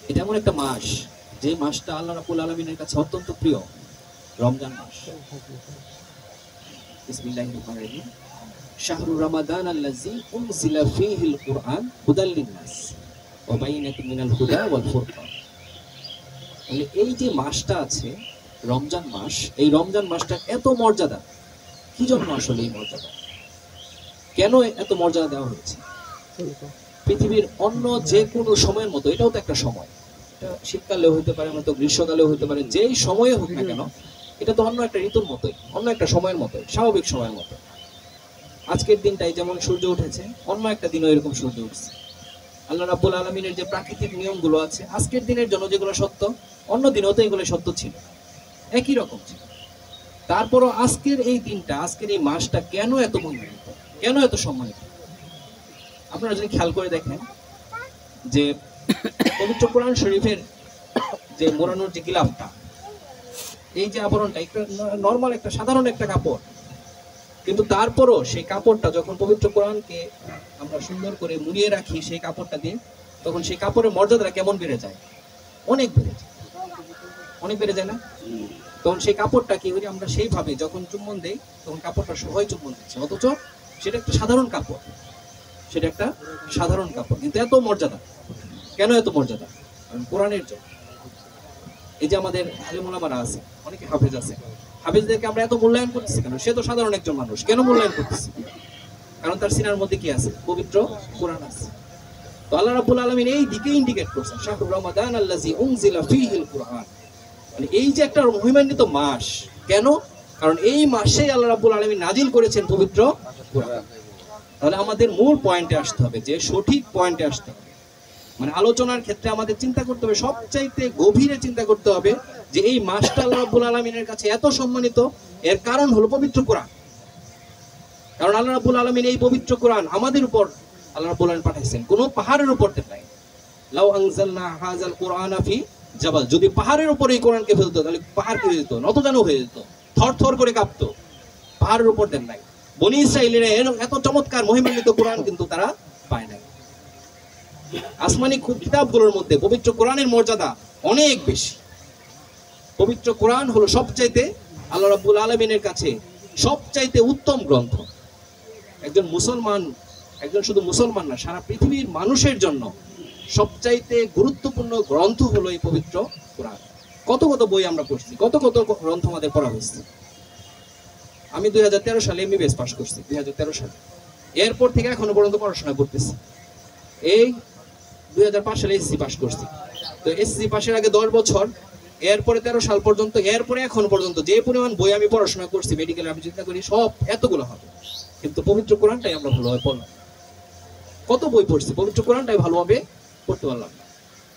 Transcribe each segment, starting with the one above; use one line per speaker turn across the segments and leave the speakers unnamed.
এটা এমন একটা মাস, যে মাসটা আল্লাহ রাব্বুল আলামিনের কাছে অত্যন্ত প্রিয়, রমজান মাস। বিসমিল্লাহির রহমানির রহিম। শাহরু রমাদান আল্লাযী উনজিলা ফীহিল কুরআন হুদাল লিন-নাস ওয়া বাইয়িনাতিন মিনাল হুদা ওয়াল ফুরকান। মানে এই যে মাসটা আছে রমজান মাস, এই রমজান মাসটার এত মর্যাদা কি জন্য? আসলে এই মর্যাদা কেন এত মর্যাদা দেওয়া হয়েছে? পৃথিবীর অন্য যে কোনো সময়ের মতো এটাও তো একটা সময়, এটা শীতকালেও হতে পারে, হয়তো গ্রীষ্মকালেও হতে পারে, যেই সময়ে হোক না কেন এটা তো অন্য একটা ঋতুর মতোই, অন্য একটা সময়ের মতোই, স্বাভাবিক সময়ের মতো। আজকের দিনটাই যেমন সূর্য উঠেছে, অন্য একটা দিনও এরকম সূর্য উঠছে। আল্লাহ রাব্বুল আলামিনের যে প্রাকৃতিক নিয়মগুলো আছে আজকের দিনের জন্য যেগুলো সত্য, অন্য দিনও তো এগুলো সত্য ছিল, একই রকম ছিল। তারপরও আজকের এই দিনটা, আজকের এই মাসটা কেন এত মহিমান্বিত, কেন এত সম্মানিত? আপনারা যদি খেয়াল করে দেখেন যে পবিত্র কোরআন শরীফের যে মোড়ানোর যে গিলাফটা, এই যে আবরণটা, একটা নর্মাল একটা সাধারণ একটা কাপড়, কিন্তু তারপরও সেই কাপড়টা যখন পবিত্র কোরআনকে আমরা সুন্দর করে মুড়িয়ে রাখি সেই কাপড়টা দিয়ে, তখন সেই কাপড়ের মর্যাদাটা কেমন বেড়ে যায়? অনেক বেড়ে যায়, অনেক বেড়ে যায় না? তখন সেই কাপড়টা কি করি আমরা, সেইভাবে যখন চুম্বন দেই তখন কাপড়টা সবাই চুম্বন দিচ্ছে, অথচ সেটা একটা সাধারণ কাপড়, সেটা একটা সাধারণ কাপড়, কিন্তু এত মর্যাদা। কেন এত মর্যাদা? কারণ কোরআনের জন্য। এই যে আমাদের আলেম ওলামারা আছে, অনেকে হাফেজ আছে, হাফেজদেরকে আমরা এত মূল্যায়ন করতেছি কেন? সে তো সাধারণ একজন মানুষ, কেন মূল্যায়ন করতেছি? কারণ তার সিনার মধ্যে কি আছে? পবিত্র কোরআন আছে। তো আল্লাহ রাব্বুল আলামিন এই দিকে ইন্ডিকেট করছেন, শাহরু রমাদান আল্লাযী উনজিলা ফীহিল কুরআন, মানে এই যে একটা মহিমান্বিত মাস। কেন? কারণ এই মাসেই আল্লাহ রাব্বুল আলামিন নাজিল করেছেন পবিত্র কোরআন। তাহলে আমাদের মূল পয়েন্টে আসতে হবে, যে সঠিক পয়েন্টে আসতে হবে, মানে আলোচনার ক্ষেত্রে আমাদের চিন্তা করতে হবে, সবচাইতে গভীরে চিন্তা করতে হবে যে এই মাসটা আল্লাহ রাব্বুল আলামিনের কাছে এত সম্মানিত, এর কারণ হলো পবিত্র কোরআন। কারণ আল্লাহ রাব্বুল আলামিন এই পবিত্র কোরআন আমাদের উপর আল্লাহ রাব্বুল আলামিন পাঠাইছেন, কোনো পাহাড়ের উপর দেন নাই। লাউ আনজালনা হাযাল কুরআনা ফি জাবাল, যদি পাহাড়ের উপর এই কোরআনকে ফেলতো তাহলে পাহাড় কি হয়ে যেত? নতজানু হয়ে যেত, থরথর করে কাঁপতো। পাহাড়ের উপর দেন নাই। বনি ইসরাঈলের এত চমৎকার মহিমান্বিত কোরআন কিন্তু তারা পায় নাই। আসমানি কিতাবগুলোর মধ্যে পবিত্র কোরআনের মর্যাদা অনেক বেশি। পবিত্র কোরআন হলো সবচাইতে আল্লাহ রাব্বুল আলামিনের কাছে সবচাইতে উত্তম গ্রন্থ। একজন মুসলমান, একজন শুধু মুসলমান না, সারা পৃথিবীর মানুষের জন্য সবচাইতে গুরুত্বপূর্ণ গ্রন্থ হলো এই পবিত্র কোরআন। কত কত বই আমরা পড়ছি, কত কত গ্রন্থ আমাদের পড়া হয়েছে। আমি 2013 সালে এমবিবিএস পাস করছি, 2013 সালে। এরপর থেকে এখনো পর্যন্ত পড়াশোনা করতেছি। এই 2005 সালে এসএসসি পাস করছি। তো এসএসসি পাশের আগে 10 বছর, এরপরে 13 সাল পর্যন্ত, এরপরে এখন পর্যন্ত যে পরিমাণ বই আমি পড়াশোনা করছি মেডিকেলে, আমি চিন্তা করি সব এতগুলো হবে, কিন্তু পবিত্র কোরআনটাই আমরা ভালোভাবে পড়লাম। কত বই পড়ছি, পবিত্র কোরআনটাই ভালোভাবে পড়তে পারলাম না।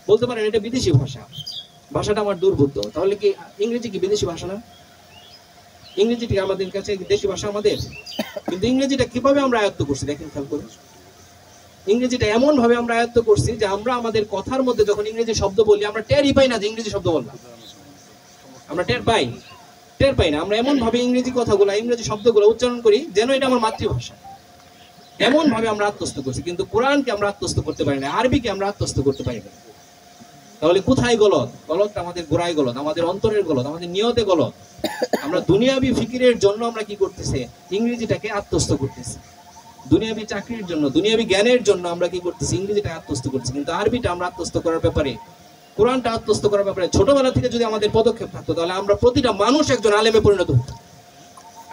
বলতে পারেন এটা বিদেশি ভাষা, ভাষাটা আমার দুর্বোধ্য। তাহলে কি ইংরেজি কি বিদেশি ভাষা না? ইংরেজিটি আমাদের কাছে দেশি ভাষা আমাদের, কিন্তু ইংরেজিটা কিভাবে আমরা আয়ত্ত করছি দেখেন, খেয়াল করুন। ইংরেজিটা এমন ভাবে আমরা আয়ত্ত করছি যে আমরা আমাদের কথার মধ্যে যখন ইংরেজি শব্দ বলি আমরা টেরই পাই না যে ইংরেজি শব্দ বললাম। আমরা টের পাই না। আমরা এমন ভাবে ইংরেজি কথাগুলো, ইংরেজি শব্দগুলো উচ্চারণ করি যেন এটা আমার মাতৃভাষা। এমন ভাবে আমরা আত্মস্থ করছি, কিন্তু কোরআনকে আমরা আত্মস্থ করতে পারি না, আরবিকে আমরা আত্মস্থ করতে পারি না। তাহলে কোথায় গলত? গলতটা আমাদের গোড়ায় গলত, আমাদের অন্তরের গলত, আমাদের নিয়তে গলত। আমরা দুনিয়াবি ফিকিরের জন্য আমরা কি করতেছি? ইংরেজিটাকে আত্মস্থ করতেছি। দুনিয়াবি চাকরির জন্য, দুনিয়াবি জ্ঞানের জন্য আমরা কি করতেছি? ইংরেজিটা আত্মস্থ করছি। কিন্তু আরবিটা আমরা আত্মস্থ করার ব্যাপারে, কোরআনটা আত্মস্থ করার ব্যাপারে ছোটবেলা থেকে যদি আমাদের পদক্ষেপ থাকতো তাহলে আমরা প্রতিটা মানুষ একজন আলেমে পরিণত হতো।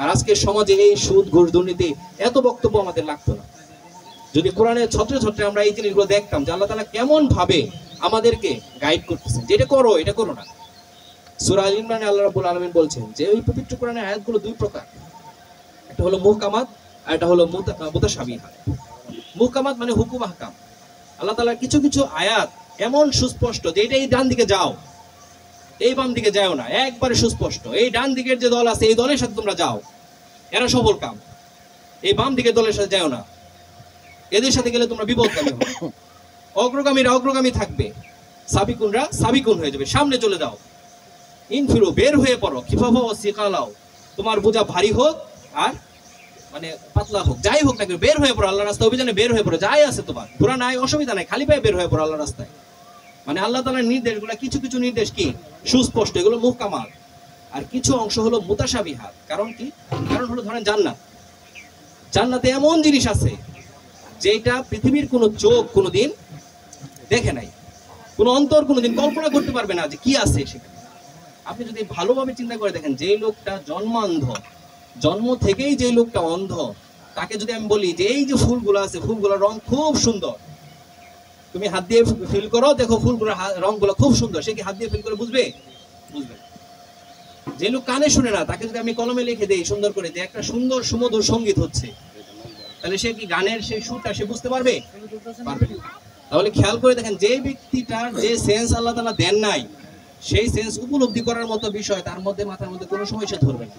আর আজকের সমাজে এই সুদ, ঘুষ, দুর্নীতি এত বক্তব্য আমাদের লাগতো না যদি কোরআনের ছত্রে ছত্রে আমরা এই জিনিসগুলো দেখতাম যে আল্লাহ তাআলা কেমন ভাবে আমাদেরকে গাইড করতেছেন যে এটা করো, এটা করো না। সূরা আল ইমরানে আল্লাহ রাব্বুল আলামিন বলছেন যে ওই পবিত্র কোরআনের আয়াতগুলো দুই প্রকার, একটা হলো মুহকামাত আর একটা হলো মুতাশাবিহাত। মুহকামাত মানে হুকুম আহকাম। আল্লাহ তাআলার কিছু কিছু আয়াত এমন সুস্পষ্ট যে এটা এই ডান দিকে যাও, এই বাম দিকে যাও না, একবারে সুস্পষ্ট। এই ডান দিকের যে দল আছে এই দলের সাথে তোমরা যাও, এরা সফল কাম। এই বাম দিকের দলের সাথে যাও না, এদের সাথে গেলে তোমরা বিপদগামী হবে। অগ্রগামীরা অগ্রগামী থাকবে, সাবিকুনরা সাবিকুন হয়ে যাবে, সামনে চলে যাও। ইনফিরু বের হয়ে পড়ো, খিফাফা ওয়া সিকালাও, তোমার বোঝা ভারী হোক আর মানে পাতলা হোক, যাই হোক না বের হয়ে পড়ো, আল্লাহর রাস্তায় অভিযানে বের হয়ে পড়ো। যাই আছে তোমার ঘোরা নাই, অসুবিধা নাই, খালি পায়ে বের হয়ে পড়ো আল্লাহর রাস্তায়। মানে আল্লাহ তাআলার নির্দেশগুলো কিছু কিছু নির্দেশ কি সুস্পষ্ট, এগুলো মুহকামাত, আর কিছু অংশ হলো মুতাশাবিহাত। কারণ কি? কারণ হলো ধরেন জান্নাত, জান্নাতে এমন জিনিস আছে যেটা পৃথিবীর কোনো চোখ কোনোদিন দেখে নাই, কোনো অন্তর কোনোদিন কল্পনা করতে পারবে না যে কি আছে সেখানে। আপনি যদি ভালোভাবে চিন্তা করে দেখেন, যে লোকটা জন্মান্ধ, জন্ম থেকেই যে লোকটা অন্ধ, তাকে যদি আমি বলি যে এই যে ফুলগুলো আছে, ফুলগুলোর রং খুব সুন্দর, তুমি হাত দিয়ে ফিল করো, দেখো ফুলগুলোর রংগুলো খুব সুন্দর, সে কি হাত দিয়ে ফিল করে বুঝবে? বুঝবে না। যে লোক কানে শুনে না, তাকে যদি আমি কলমে লিখে দেই সুন্দর করে যে একটা সুন্দর সুমধুর সঙ্গীত হচ্ছে, তাহলে সে কি গানের সেই সুরটা সে বুঝতে পারবে? পারবে না। তাহলে খেয়াল করে দেখেন, যে ব্যক্তিটার যে সেন্স আল্লাহ তাআলা দেন নাই, সেই সেন্স উপলব্ধি করার মতো বিষয় তার মধ্যে, মাথার মধ্যে কোনো সময় সে ধরবে না।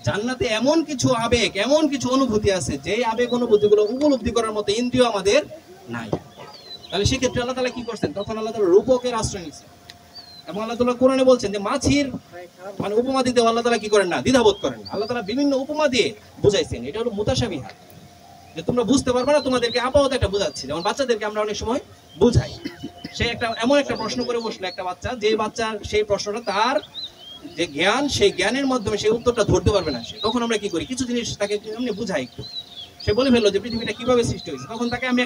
জান্নাতে এমন কিছু আবেগ, এমন কিছু অনুভূতি আছে, যে আবেগ অনুভূতিগুলো উপলব্ধি করার মতো ইন্দ্রিয় আমাদের নাই। তাহলে সেক্ষেত্রে আল্লাহ তাআলা কি করছেন? তখন আল্লাহ তাআলা রূপকের আশ্রয় নিয়েছেন। এবং আল্লাহ তাআলা কোরআনে বলছেন যে মাছির মানে উপমা দিতে আল্লাহ তাআলা কি করেন না, দ্বিধাবোধ করেন না। আল্লাহ তাআলা বিভিন্ন উপমা দিয়ে বুঝাইছেন। এটা হলো মুতাশাবিহাত, যে তোমরা বুঝতে পারবে না, তোমাদেরকে আপাতত একটা বোঝাচ্ছি। যেমন বাচ্চাদেরকে আমরা অনেক সময় বুঝাই, সে একটা এমন একটা প্রশ্ন করে বসলো একটা বাচ্চা, যে বাচ্চার সেই প্রশ্নটা তার যে জ্ঞান, সেই জ্ঞানের মাধ্যমে সেই উত্তরটা ধরতে পারবে না সে। তখন আমরা কি করি? কিছু জিনিস তাকে এমনি বুঝাই একটু। সে বলে ফেললো যে পৃথিবীটা কিভাবে সৃষ্টি হয়েছে, তখন তাকে আমি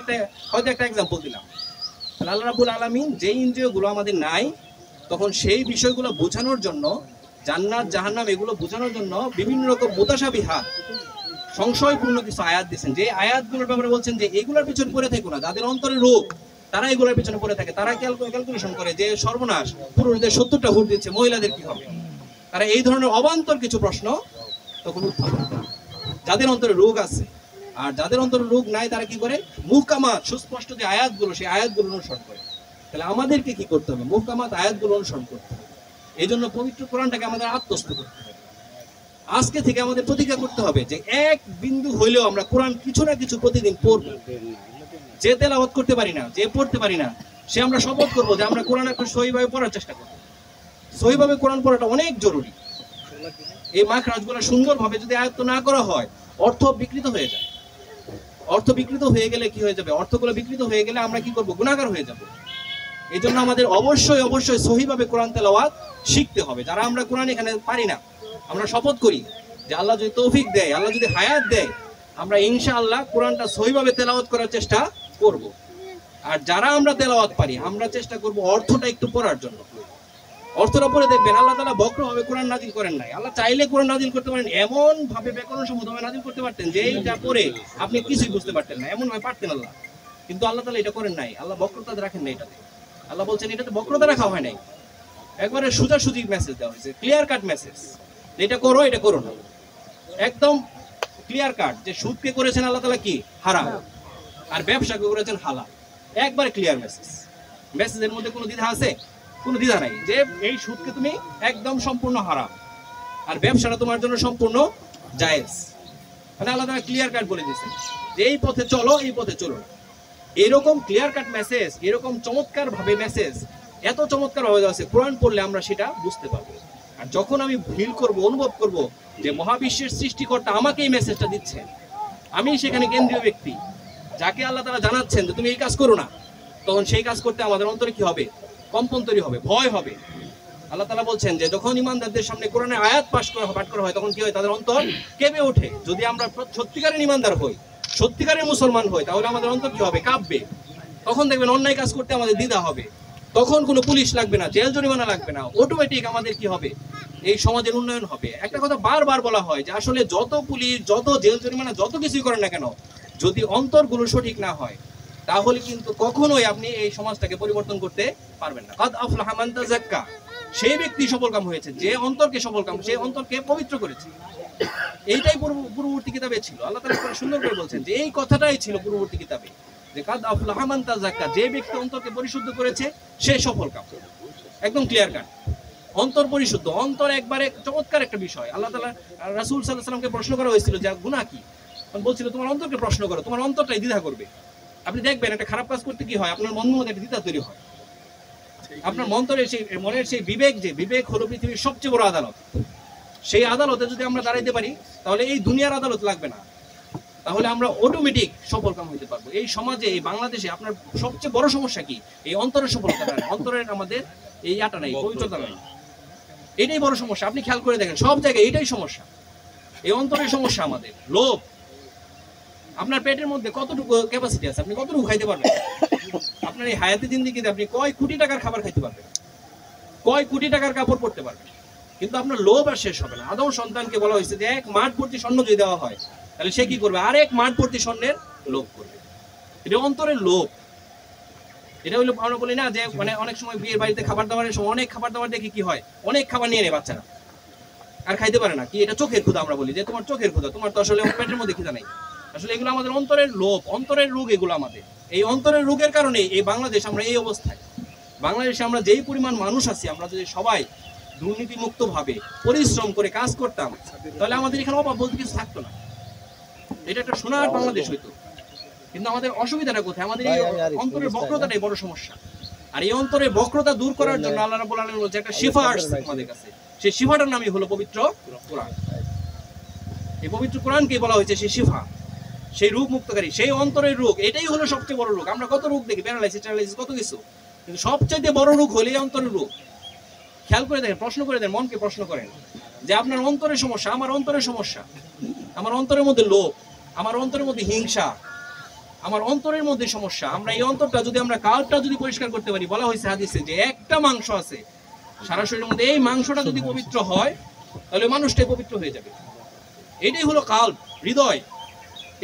হয়তো একটা এক্সাম্পল দিলাম। আল্লাহ রাব্বুল আলামিন যে ইন্দ্রিয়গুলো আমাদের নাই, তখন সেই বিষয়গুলো বোঝানোর জন্য, জান্নাত জাহান্নাম এগুলো বোঝানোর জন্য বিভিন্ন রকম মুতাশাবিহাত, সংশয়পূর্ণ কিছু আয়াত দিয়েছেন। যে আয়াতগুলোর ব্যাপারে বলছেন যে এগুলোর পিছনে পড়ে থেকো না, যাদের অন্তরে রোগ তারা এগুলোর পিছনে পড়ে থাকে। তারা ক্যালকুলেশন করে যে সর্বনাশ, পুরুষদের 70টা ভোট দিচ্ছে, মহিলাদের কি হবে? তারা এই ধরনের অবান্তর কিছু প্রশ্ন তখন উত্থাপন করে। যাদের অন্তরে রোগ আছে, আর যাদের অন্তরে রোগ নাই, তারা কি করে? মুহকামাত, সুস্পষ্ট যে আয়াতগুলো, সেই আয়াতগুলো অনুসরণ করে। তাহলে আমাদেরকে কি করতে হবে? মুহকামাত আয়াতগুলো অনুসরণ করতে হবে। এই জন্য পবিত্র কোরআনটাকে আমাদের আত্মস্থ করতে হবে। আজকে থেকে আমাদের প্রতিজ্ঞা করতে হবে যে এক বিন্দু হইলেও আমরা কোরআন কিছু না কিছু প্রতিদিন পড়ব। যে তেলাওয়াত করতে পারি না, যে পড়তে পারি না, সে আমরা শপথ করবো যে আমরা কোরআন একটু সহিভাবে পড়ার চেষ্টা করব। সহিভাবে কোরআন পড়াটা অনেক জরুরি। এই মাখরাজগুলো সুন্দরভাবে যদি আয়ত্ত না করা হয়, অর্থ বিকৃত হয়ে যায়। অর্থ বিকৃত হয়ে গেলে কি হয়ে যাবে? অর্থগুলো বিকৃত হয়ে গেলে আমরা কি করব? গুনাহগার হয়ে যাব। এই জন্য আমাদের অবশ্যই অবশ্যই সহিভাবে কোরআন তেলাওয়াত শিখতে হবে। যারা আমরা কোরআন এখানে পারি না, আমরা শপথ করি যে আল্লাহ যদি তৌফিক দেয়, আল্লাহ যদি হায়াত দেয়, আমরা ইনশাআল্লাহ কোরআনটা সহিভাবে তেলাওয়াত করার চেষ্টা করব। আর যারা আমরা তেলাওয়াত পারি, আমরা চেষ্টা করব অর্থটা একটু পড়ার জন্য। অর্থটা পড়ে দেখবেন আল্লাহ তাআলা বক্রভাবে কোরআন নাজিল করেন নাই। আল্লাহ চাইলে কোরআন নাজিল করতে পারেন, এমন ভাবে ব্যাকরণ সম্মতভাবে নাজিল করতে পারতেন যে এইটা পড়ে আপনি কিছুই বুঝতে পারতেন না, এমন ভাবে পারতেন আল্লাহ। কিন্তু আল্লাহ তাআলা এটা করেন নাই। আল্লাহ বক্রতা রাখেন নাই এটাতে। আল্লাহ বলছেন এটাতে বক্রতা রাখা হয় নাই, একবারে সোজাসুজি মেসেজ দেওয়া হয়েছে, ক্লিয়ার কাট মেসেজ। এটা করো, এটা করো না, একদম ক্লিয়ার কাট। যে সুদকে করেছেন আল্লাহ তাআলা কি হারাম, আর ব্যবসাকে করেছেন হালাল। একবারে ক্লিয়ার মেসেজ। মেসেজের মধ্যে কোনো দ্বিধা আছে? কোনো দ্বিধা নাই যে এই সুদকে তুমি একদম সম্পূর্ণ হারাম, আর ব্যবসাটা তোমার জন্য সম্পূর্ণ জায়েজ। মানে আল্লাহ তাআলা ক্লিয়ার কাট বলে দিয়েছেন যে এই পথে চলো, এই পথে চলো না। এরকম ক্লিয়ার কাট মেসেজ, এরকম চমৎকার ভাবে মেসেজ, এত চমৎকার ভাবে দেওয়া আছে, কোরআন পড়লে আমরা সেটা বুঝতে পারবো। আর যখন আমি ফিল করব, অনুভব করব যে মহাবিশ্বের সৃষ্টিকর্তা আমাকে এই মেসেজটা দিচ্ছেন, আমি সেখানে কেন্দ্রীয় ব্যক্তি, যাকে আল্লাহ তাআলা জানাচ্ছেন যে তুমি এই কাজ করো না, তখন সেই কাজ করতে আমাদের অন্তরে কি হবে? কম্পন তৈরি হবে, ভয় হবে। আল্লাহ তাআলা বলছেন যে যখন ইমানদারদের সামনে কোরআনের আয়াত পাঠ করা হয়, তখন কি হয়? তাদের অন্তর কেঁপে ওঠে। যদি আমরা সত্যিকারের ইমানদার হই, সত্যিকারের মুসলমান হই, তাহলে আমাদের অন্তর কি হবে? কাঁপবে। তখন দেখবেন অন্যায় কাজ করতে আমাদের দ্বিধা হবে। তখন কোনো পুলিশ লাগবে না, জেল জরিমানা লাগবে না, অটোমেটিক আমাদের কি হবে? এই সমাজের উন্নয়ন হবে। একটা কথা বারবার বলা হয় যে আসলে যত পুলিশ, যত জেল জরিমানা, যত কিছুই করেন না কেন, যদি অন্তরগুলো সঠিক না হয়, তাহলে কিন্তু কখনোই আপনি এই সমাজটাকে পরিবর্তন করতে পারবেন না। কাদ আফলাহা মান তাযাক্কা, সেই ব্যক্তি সফলকাম হয়েছে যে অন্তরকে সফলকাম, সেই অন্তরকে পবিত্র করেছে। এইটাই পূর্ববর্তী কিতাবে ছিল। আল্লাহ তাআলা সুন্দর করে বলছেন যে এই কথাটাই ছিল পূর্ববর্তী কিতাবে, যে কাদ আফলাহা মান তাযাক্কা, যে ব্যক্তি অন্তরকে পরিশুদ্ধ করেছে সে সফলকাম। একদম ক্লিয়ার কাট। অন্তর পরিশুদ্ধ, অন্তর একবারে চমৎকার একটা বিষয়। আল্লাহ তাআলা রাসূল সাল্লাল্লাহু আলাইহি ওয়াসাল্লামকে প্রশ্ন করা হয়েছিল যে গুনাহ কি, তখন বলছিল তোমার অন্তরকে প্রশ্ন করো, তোমার অন্তরটাই দ্বিধা করবে। আপনি দেখবেন একটা খারাপ কাজ করতে কি হয়? আপনার মনের মধ্যে একটা দ্বিধা তৈরি হয়। আপনার মনের সেই বিবেক, যে বিবেক হলো পৃথিবীর সবচেয়ে বড় আদালত, সেই আদালতে যদি আমরা দাঁড়াইতে পারি, তাহলে এই দুনিয়ার আদালত লাগবে না।
তাহলে আমরা অটোমেটিক সফলকাম হইতে পারবো। এই সমাজে, এই বাংলাদেশে আপনার সবচেয়ে বড় সমস্যা কি? এই অন্তরের সফলতা নাই, অন্তরের আমাদের এই ইয়াটা নাই, পবিত্রতা নাই, এটাই বড় সমস্যা। আপনি খেয়াল করে দেখেন সব জায়গায় এটাই সমস্যা, এই অন্তরের সমস্যা আমাদের। লোভ। আপনার পেটের মধ্যে কতটুকু ক্যাপাসিটি আছে, আপনি কতটুকু খাইতে পারবেন? আপনার এই হায়াতে জিন্দেগিতে আপনি কয় কোটি টাকার খাবার খাইতে পারবেন, কয় কোটি টাকার কাপড় পরতে পারবেন, কিন্তু আপনার লোভ আর শেষ হবে না। আদম সন্তানকে বলা হয়েছে যে এক মাঠ ভর্তি স্বর্ণ যদি দেওয়া হয় তাহলে সে কি করবে? আর এক মাঠ ভর্তি স্বর্ণের লোভ করবে। এটা অন্তরের লোভ। এটা হলো আমরা বলি না যে মানে অনেক সময় বিয়ের বাড়িতে খাবার দাবারের সময় অনেক খাবার দাবার দেখে কি হয়, অনেক খাবার নিয়ে নেয় বাচ্চারা, আর খাইতে পারে না। কি এটা? চোখের ক্ষুধা। আমরা বলি যে তোমার চোখের ক্ষুধা, তোমার তো আসলে পেটের মধ্যে খিদা নাই। আসলে এগুলো আমাদের অন্তরের লোভ, অন্তরের রোগ এগুলো আমাদের। এই অন্তরের রোগের কারণে এই বাংলাদেশ, আমরা এই অবস্থায়। বাংলাদেশে আমরা যেই পরিমাণ মানুষ আছি, আমরা যদি সবাই দুর্নীতিমুক্ত ভাবে পরিশ্রম করে কাজ করতাম তাহলে আমাদের এখানে অভাব বলতে কিছু থাকতো না। এটা একটা সোনার বাংলাদেশ হইতো। কিন্তু আমাদের অসুবিধাটা কোথায়? আমাদের এই অন্তরের বক্রতাটাই বড় সমস্যা। আর এই অন্তরের বক্রতা দূর করার জন্য আল্লাহ রাব্বুল আলামিন বলেছে একটা শিফা আসছে আমাদের কাছে। সেই শিফাটার নামই হলো পবিত্র কোরআন। এই পবিত্র কোরআনকে বলা হয়েছে সেই শিফা, সেই রোগ মুক্তকারী, সেই অন্তরের রোগ। এটাই হলো সবচেয়ে বড় রোগ। আমরা কত রোগ দেখি, প্যারালাইসিস কত কিছু, কিন্তু সবচেয়ে বড় রোগ হলো এই অন্তরের রোগ। খেয়াল করে দেখেন, প্রশ্ন করে দেন, মনকে প্রশ্ন করেন যে আপনার অন্তরের সমস্যা, আমার অন্তরের সমস্যা, আমার অন্তরের মধ্যে লোভ, আমার অন্তরের মধ্যে হিংসা, আমার অন্তরের মধ্যে সমস্যা। আমরা এই অন্তরটা যদি, আমরা কালটা যদি পরিষ্কার করতে পারি, বলা হয়েছে হাদিসে যে একটা মাংস আছে সারা শরীরের মধ্যে, এই মাংসটা যদি পবিত্র হয় তাহলে মানুষটাই পবিত্র হয়ে যাবে। এটাই হলো কাল, হৃদয়।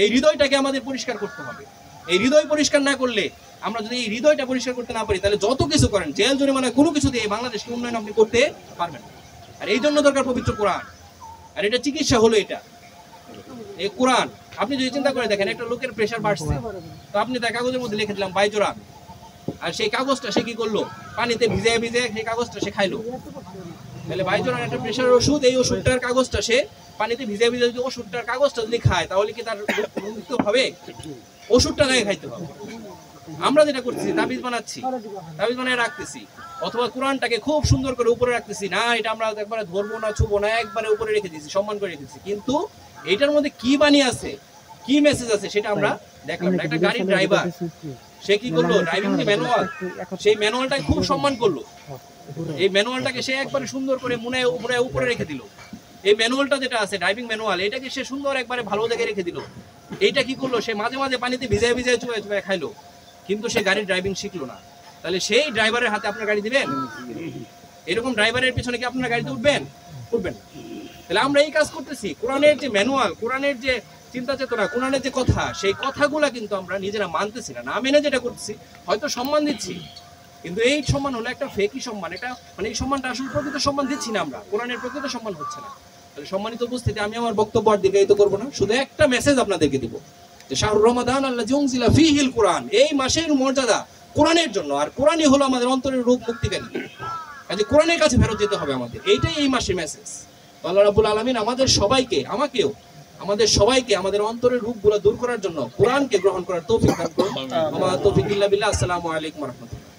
এই হৃদয়টাকে আমাদের পরিষ্কার করতে হবে। এই হৃদয় পরিষ্কার না করলে, আমরা যদি এই হৃদয়টা পরিষ্কার করতে না পারি, তাহলে যত কিছু করেন, জেল জরিমানা কোনো কিছু দিয়ে বাংলাদেশকে উন্নয়ন আপনি করতে পারবেন না। আর এই জন্য দরকার পবিত্র কোরআন। আর এটা চিকিৎসা হলো এটা, এই কোরআন। আপনি যদি চিন্তা করে দেখেন, একটা লোকের প্রেশার বাড়ছে, তো আপনি তার কাগজের মধ্যে লিখে দিলাম বাইজোরাম, আর সেই কাগজটা সে কি করলো? পানিতে ভিজে ভিজে সেই কাগজটা সে খাইলো। তাহলে বাইজোরাম একটা প্রেশারের ওষুধ, এই ওষুধটার কাগজটা সে পানিতে ভিজে ভিজে যদি ওষুধটার কাগজটা যদি খায় তাহলে কি তার মৃত্যু হবে? ওষুধটা নাকি খাইতে হবে। আমরা যেটা করতেছি, তাবিজ বানাচ্ছি, তাবিজ বানিয়ে রাখতেছি, অথবা কোরআনটাকে খুব সুন্দর করে উপরে রাখতেছি, না এটা আমরা একবারে ধরবো না, ছুবো না, একবারে উপরে রেখে দিচ্ছি, সম্মান করে রেখেছি, কিন্তু এটার মধ্যে কি বাণী আছে, কি মেসেজ আছে সেটা আমরা দেখলাম না। একটা গাড়ির ড্রাইভার, সে কি করলো? ড্রাইভিং যে ম্যানুয়াল, সেই ম্যানুয়ালটাকে খুব সম্মান করলো, এই ম্যানুয়ালটাকে সে একবারে সুন্দর করে মুনায় উপরে রেখে দিল। এই ম্যানুয়ালটা যেটা আছে, ড্রাইভিং ম্যানুয়াল, এটাকে সে সুন্দর একবারে ভালো জায়গায় রেখে দিল। এইটা কি করলো? সে মাঝে মাঝে পানিতে ভিজায় ভিজায় চুবায় চুবায় খাইলো, কিন্তু সে গাড়ির ড্রাইভিং শিখলো না। তাহলে সেই ড্রাইভারের হাতে আপনার গাড়ি দিবেন? এরকম ড্রাইভারের পিছনে কি আপনার গাড়িতে উঠবেন? উঠবেন না। তাহলে আমরা এই কাজ করতেছি। কোরআনের যে ম্যানুয়াল, কোরআনের যে চিন্তা চেতনা, কোরআনের যে কথা, সেই কথাগুলা কিন্তু আমরা নিজেরা মানতেছি না। না মেনে যেটা করতেছি, হয়তো সম্মান দিচ্ছি, কিন্তু এই সম্মান হলো একটা ফেকি সম্মান। এটা মানে এই সম্মানটা আসলে প্রকৃত সম্মান দিচ্ছি না আমরা, কোরআনের প্রকৃত সম্মান হচ্ছে না। তাহলে সম্মানিত উপস্থিতি, আমি আমার বক্তব্য আর দীর্ঘায়িত করবো না, শুধু একটা মেসেজ আপনাদেরকে দিব যে শাহরুর রমাদান আল্লাযী উনজিলা ফীহিল কোরআন, এই মাসের মর্যাদা কোরআনের জন্য। আর কোরআনই হলো আমাদের অন্তরের রোগ মুক্তিকারী। কাজে কোরআনের কাছে ফেরত যেতে হবে আমাদের, এইটাই এই মাসের মেসেজ। আল্লাহ রাব্বুল আলামিন আমাদের সবাইকে, আমাকেও, আমাদের সবাইকে আমাদের অন্তরের রোগগুলো দূর করার জন্য কোরআনকে গ্রহণ করার তৌফিক দান করুন। ওয়া মা তৌফিক ইল্লা বিল্লাহ। আসসালামু আলাইকুম ওয়া রাহমাতুল্লাহ।